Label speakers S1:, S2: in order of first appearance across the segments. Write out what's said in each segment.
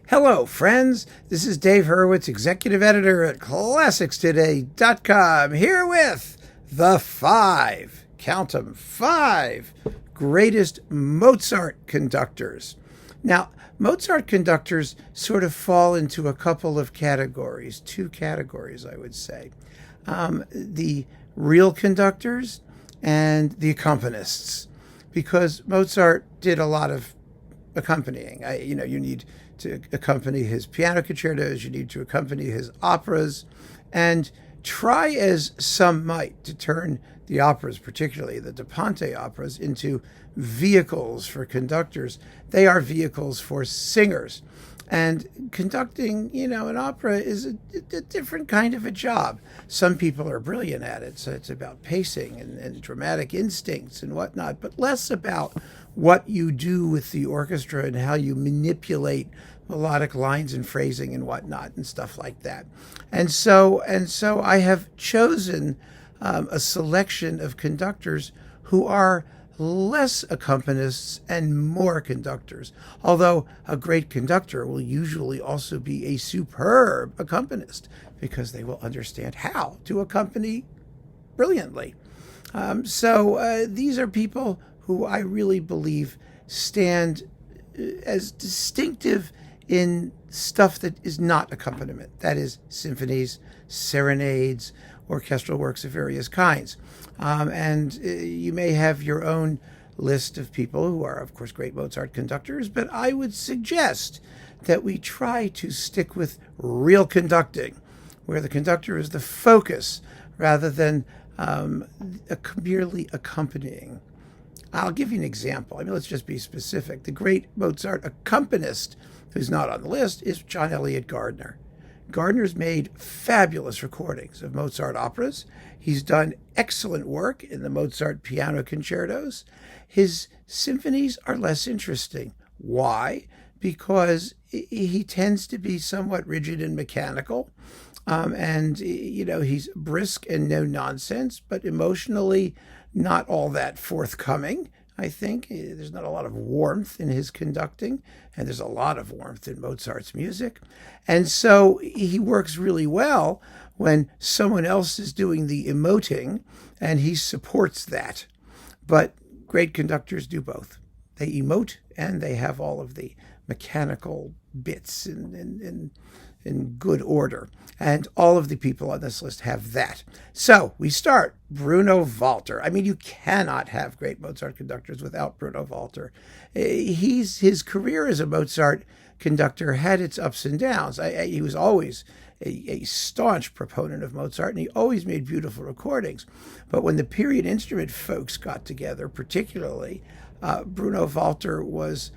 S1: Hello, friends. This is Dave Hurwitz, executive editor at ClassicsToday.com, here with the count 'em, five greatest Mozart conductors. Now, Mozart conductors sort of fall into a couple of categories, two categories, I would say. The real conductors and the accompanists, because Mozart did a lot of accompanying. You need to accompany his piano concertos, you need to accompany his operas, and try as some might to turn the operas, particularly the Da Ponte operas, into vehicles for conductors. They are vehicles for singers. And conducting, an opera is a different kind of a job. Some people are brilliant at it, so it's about pacing and dramatic instincts and whatnot, but less about what you do with the orchestra and how you manipulate melodic lines and phrasing and whatnot and stuff like that. And so I have chosen a selection of conductors who are less accompanists and more conductors, although a great conductor will usually also be a superb accompanist because they will understand how to accompany brilliantly. These are people who I really believe stand as distinctive in stuff that is not accompaniment, that is symphonies, serenades, orchestral works of various kinds. You may have your own list of people who are, of course, great Mozart conductors, but I would suggest that we try to stick with real conducting, where the conductor is the focus rather than merely accompanying. I'll give you an example. Let's just be specific. The great Mozart accompanist, who's not on the list, is John Eliot Gardiner. Gardner's made fabulous recordings of Mozart operas. He's done excellent work in the Mozart piano concertos. His symphonies are less interesting. Why? Because he tends to be somewhat rigid and mechanical. He's brisk and no nonsense, but emotionally not all that forthcoming. I think there's not a lot of warmth in his conducting, and there's a lot of warmth in Mozart's music. And so he works really well when someone else is doing the emoting, and he supports that. But great conductors do both. They emote, and they have all of the mechanical bits in good order. And all of the people on this list have that. So we start Bruno Walter. You cannot have great Mozart conductors without Bruno Walter. His career as a Mozart conductor had its ups and downs. He was always a staunch proponent of Mozart, and he always made beautiful recordings. But when the period instrument folks got together, particularly, Bruno Walter was,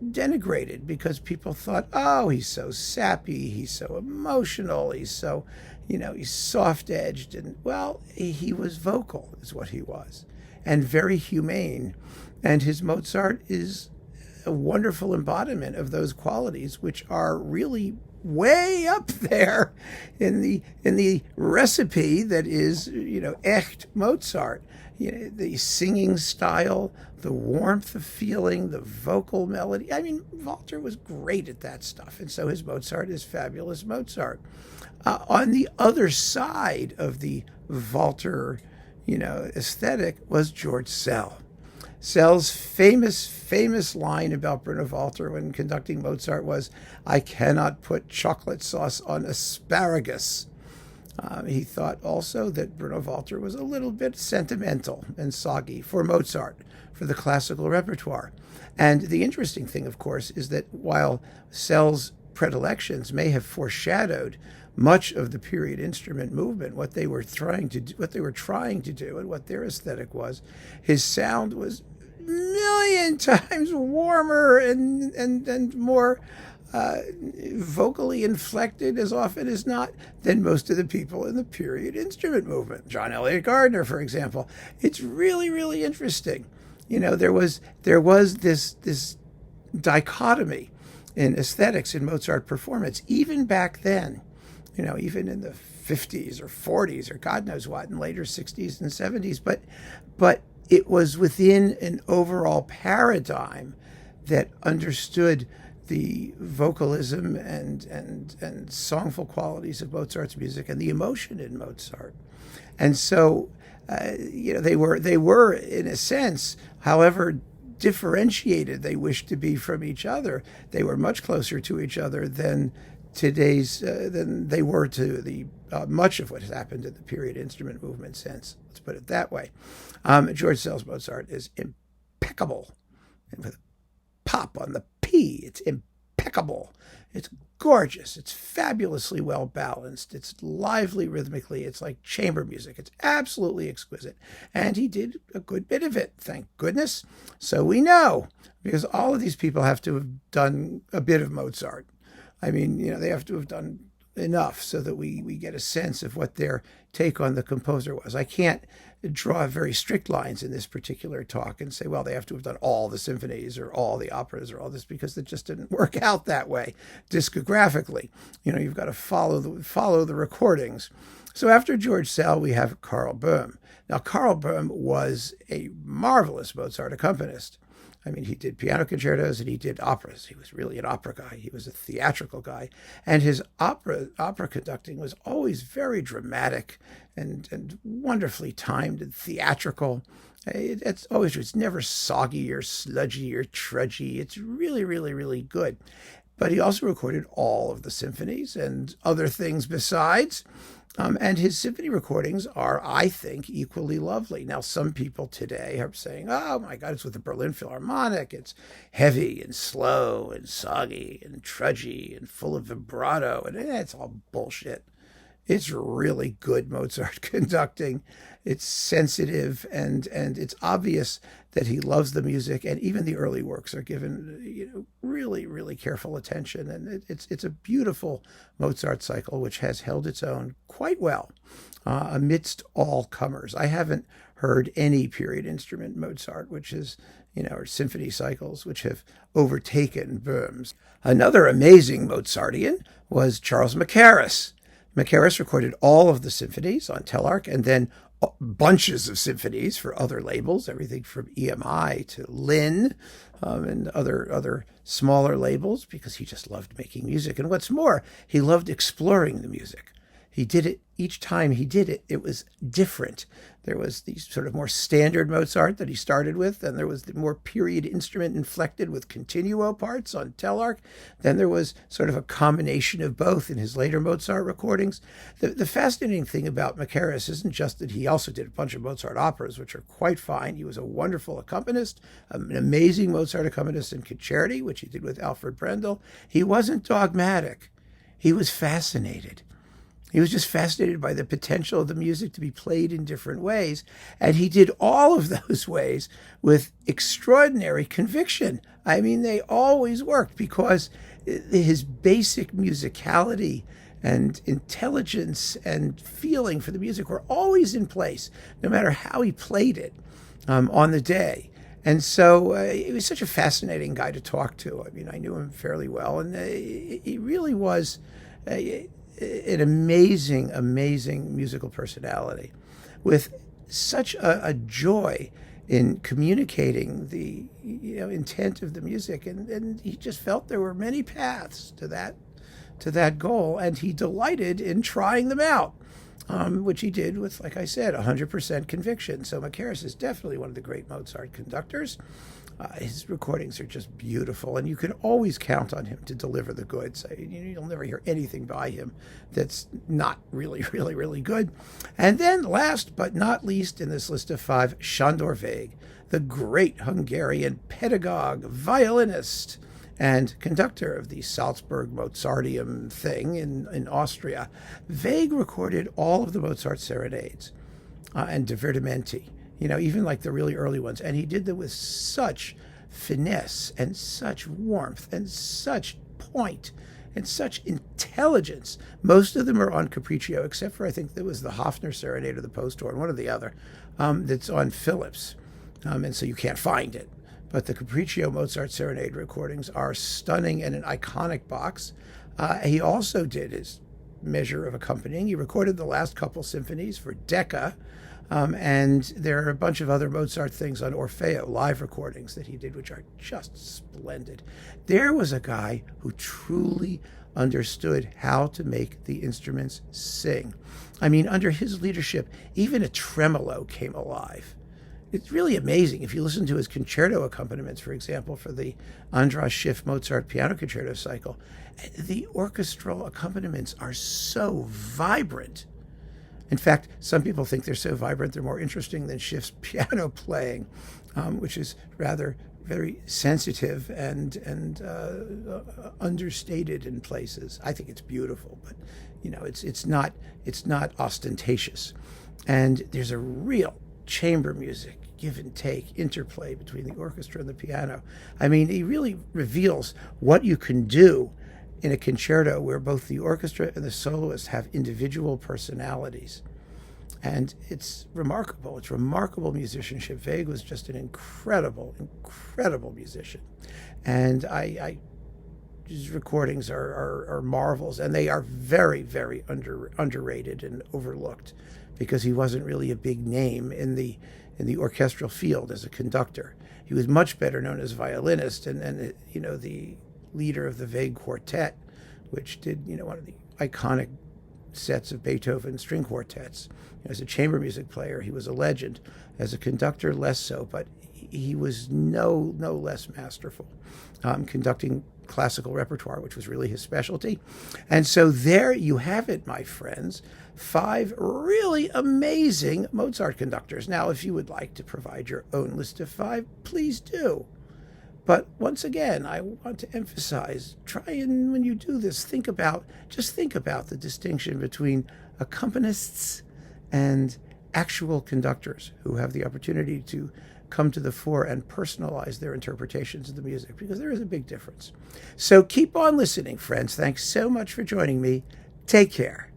S1: denigrated because people thought, oh, he's so sappy, he's so emotional, he's so, he's soft-edged. And, he was vocal, is what he was, and very humane. And his Mozart is a wonderful embodiment of those qualities, which are really way up there in the recipe that is, echt Mozart. The singing style, the warmth of feeling, the vocal melody. Walter was great at that stuff, and so his Mozart is fabulous Mozart. On the other side of the Walter, aesthetic was George Szell. Szell's famous line about Bruno Walter when conducting Mozart was, "I cannot put chocolate sauce on asparagus." He thought also that Bruno Walter was a little bit sentimental and soggy for Mozart, for the classical repertoire. And the interesting thing, of course, is that while Szell's predilections may have foreshadowed much of the period instrument movement, what they were trying to do, and what their aesthetic was, his sound was a million times warmer and more vocally inflected as often as not than most of the people in the period instrument movement. John Eliot Gardiner, for example. It's really, really interesting. There was this dichotomy in aesthetics in Mozart performance, even back then, even in the 50s or 40s or God knows what, in later 60s and 70s. But it was within an overall paradigm that understood the vocalism and songful qualities of Mozart's music and the emotion in Mozart. And so, they were in a sense, however differentiated they wished to be from each other, they were much closer to each other than they were to the much of what has happened in the period instrument movement since. Let's put it that way. George Szell's Mozart is impeccable, and with a pop on the P, it's impeccable. It's gorgeous. It's fabulously well balanced. It's lively rhythmically. It's like chamber music. It's absolutely exquisite. And he did a good bit of it, thank goodness. So we know, because all of these people have to have done a bit of Mozart. I mean, they have to have done enough so that we get a sense of what their take on the composer was. I can't draw very strict lines in this particular talk and say, well, they have to have done all the symphonies or all the operas or all this, because it just didn't work out that way discographically. You've got to follow the recordings. So after George Szell, we have Karl Böhm. Now, Karl Böhm was a marvelous Mozart accompanist. I mean, he did piano concertos and he did operas. He was really an opera guy. He was a theatrical guy. And his opera conducting was always very dramatic and wonderfully timed and theatrical. It's never soggy or sludgy or trudgy. It's really, really, really good. But he also recorded all of the symphonies and other things besides. And his symphony recordings are, I think, equally lovely. Now, some people today are saying, oh, my God, it's with the Berlin Philharmonic. It's heavy and slow and soggy and trudgy and full of vibrato. And it's all bullshit. It's really good Mozart conducting. It's sensitive, and it's obvious that he loves the music, and even the early works are given really, really careful attention. And it's a beautiful Mozart cycle, which has held its own quite well amidst all comers. I haven't heard any period instrument Mozart, which is, or symphony cycles, which have overtaken Böhm's. Another amazing Mozartian was Charles Mackerras. Mackerras recorded all of the symphonies on Telarc, and then bunches of symphonies for other labels, everything from EMI to Lynn, and other smaller labels, because he just loved making music. And what's more, he loved exploring the music. He did it, each time he did it, it was different. There was the sort of more standard Mozart that he started with, and there was the more period instrument inflected with continuo parts on Telarc. Then there was sort of a combination of both in his later Mozart recordings. The fascinating thing about Mackerras isn't just that he also did a bunch of Mozart operas, which are quite fine. He was a wonderful accompanist, an amazing Mozart accompanist in concerti, which he did with Alfred Brendel. He wasn't dogmatic. He was fascinated. He was just fascinated by the potential of the music to be played in different ways. And he did all of those ways with extraordinary conviction. I mean, they always worked, because his basic musicality and intelligence and feeling for the music were always in place, no matter how he played it on the day. And so he was such a fascinating guy to talk to. I mean, I knew him fairly well, and he really was an amazing musical personality, with such a joy in communicating the intent of the music, and he just felt there were many paths to that goal, and he delighted in trying them out, which he did with, like I said, 100% conviction. So Mackerras is definitely one of the great Mozart conductors. His recordings are just beautiful, and you can always count on him to deliver the goods. You'll never hear anything by him that's not really, really, really good. And then last but not least in this list of 5, Sándor Végh, the great Hungarian pedagogue, violinist, and conductor of the Salzburg Mozarteum thing in Austria. Végh recorded all of the Mozart serenades and divertimenti, even like the really early ones. And he did them with such finesse and such warmth and such point and such intelligence. Most of them are on Capriccio, except for, I think there was the Hofner Serenade or the Posthorn, one or the other, that's on Philips. And so you can't find it. But the Capriccio Mozart Serenade recordings are stunning and an iconic box. He also did his measure of accompanying. He recorded the last couple symphonies for Decca, And there are a bunch of other Mozart things on Orfeo, live recordings that he did, which are just splendid. There was a guy who truly understood how to make the instruments sing. I mean, under his leadership, even a tremolo came alive. It's really amazing. If you listen to his concerto accompaniments, for example, for the Andras Schiff Mozart Piano Concerto Cycle, the orchestral accompaniments are so vibrant. In fact, some people think they're so vibrant they're more interesting than Schiff's piano playing, which is rather very sensitive and understated in places. I think it's beautiful, but it's not ostentatious. And there's a real chamber music, give and take, interplay between the orchestra and the piano. I mean, he really reveals what you can do in a concerto where both the orchestra and the soloist have individual personalities. And it's remarkable. It's remarkable musicianship. Végh was just an incredible, incredible musician. And his recordings are marvels, and they are very, very underrated and overlooked because he wasn't really a big name in the orchestral field as a conductor. He was much better known as a violinist and the leader of the Végh Quartet, which did one of the iconic sets of Beethoven string quartets. As a chamber music player, he was a legend. As a conductor, less so, but he was no less masterful, conducting classical repertoire, which was really his specialty. And so there you have it, my friends, 5 really amazing Mozart conductors. Now, if you would like to provide your own list of 5, please do. But once again, I want to emphasize, try and when you do this, think about the distinction between accompanists and actual conductors who have the opportunity to come to the fore and personalize their interpretations of the music, because there is a big difference. So keep on listening, friends. Thanks so much for joining me. Take care.